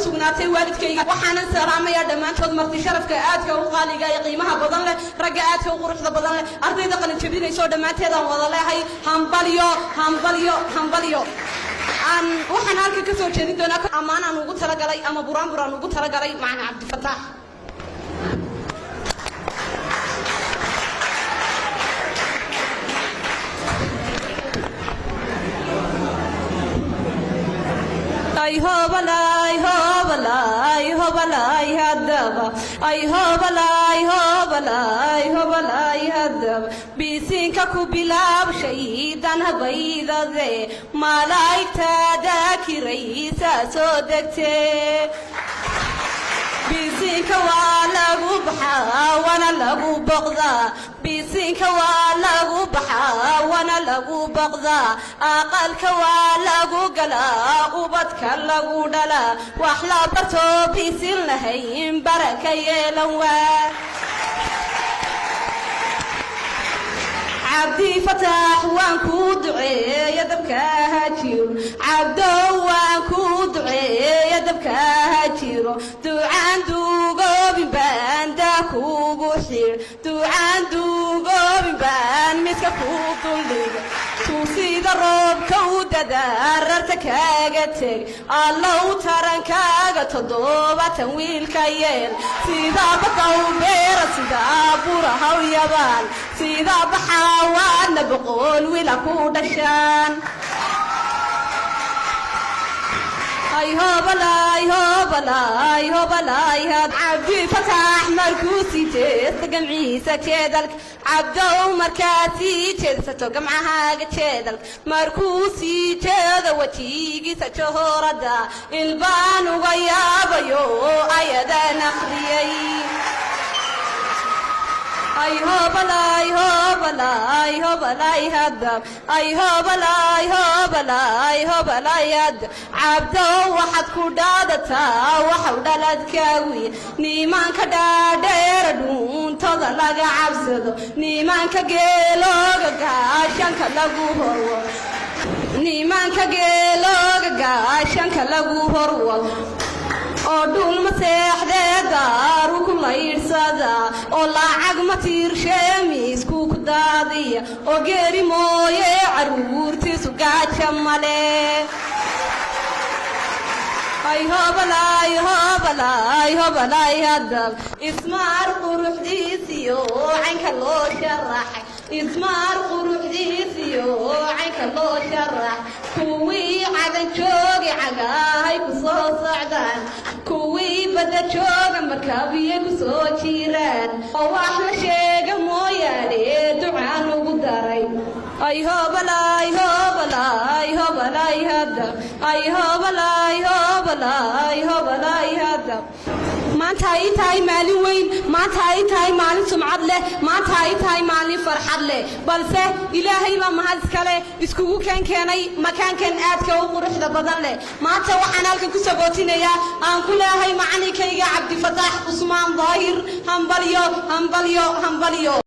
sugnaatay waalidkayga waxaan salaamayaa dhamaantood marti sharafka aadka u qaaliga ee qiimaha badan leh ragga aadka u quruxda badan leh ardayda qalin jabinayso dhamaanteedaan wada leeyahay hambalyo waxaan halka ka soo jeedin doonaa ammaan aan ugu talagalay ama buraanbur aan ugu talagalay macna Cabdifataax ay hobalay hadaba ay hobalay hadaba bisinka ku bilaab shaydan habaydade malaa'igta daakiraysa soo degtee bisinka waa lagu baxaa wana lagu boqdaa bisinka waa lagu baxaa wana lagu boqdaa aqalka waa lagu galaa ubadka lagu dhalaa wax la barto bisin lahayn baraka yeelan waa Cabdifataax waan ku duceeyaa dabka hajiro cabdow waan ku duceeyaa dabka hajiro ducaan duugobin banda kugu xir ducaan duugobin baan miska ku duldhiga tuusida roobka u dadaararta kaaga teg allow tarankaaga toddobaatan wiilka yeel sida badaw beera sida burahaw yabaan sida baxaa waana boqol wiila ku dhashaan ay hobalay had Cabdifataax markuu sii jeesto gamciisa jeedalka cabdow markaa sii jeedsato gamcahaaga jeedalka markuu sii jeedo wajigiisa johorada ilbaan uga yaabayo ayadan akhriyay ay hobalay hadab ay hobalay had cabdow waxaad ku dhaadataa waxaw dhaladkaawi niimaanka dhaadheera dhuuntada laga cabsado niimaanka geelooga gaashanka lagu horwo niimaanka geelooga gaashanka lagu horwo oo dhul ma seexdee daaru ku laydhsada oo lacag ma tiirsheemiisku ku daadiya oo geeri mooye caruurtiisu gaaja male ay hobalay hadab ismaar quruxdiisiyo caynka loo sharaxay ismaar quruxdiisiyo caynka loo sharax kuwii cadan joogi cagaahay ku soo socdaan kuwii badda jooga markaabiyay ku soo jiraan oo wax la sheega mooyaane ducaan ugu daray ay hobalay hadab ay hobalay hadab maanta ay tahay maalin weyn maanta ay tahay maalin sumcad leh maanta ay tahay maalin farxad leh balse ilaahay baa mahad iskale iskugu keenay makaankan aadka u quruxda badan leh maanta waxaan halkan ku sabootinayaa aan ku leeyahay macallinkayga Cabdifataax Usmaan Daahir hambalyo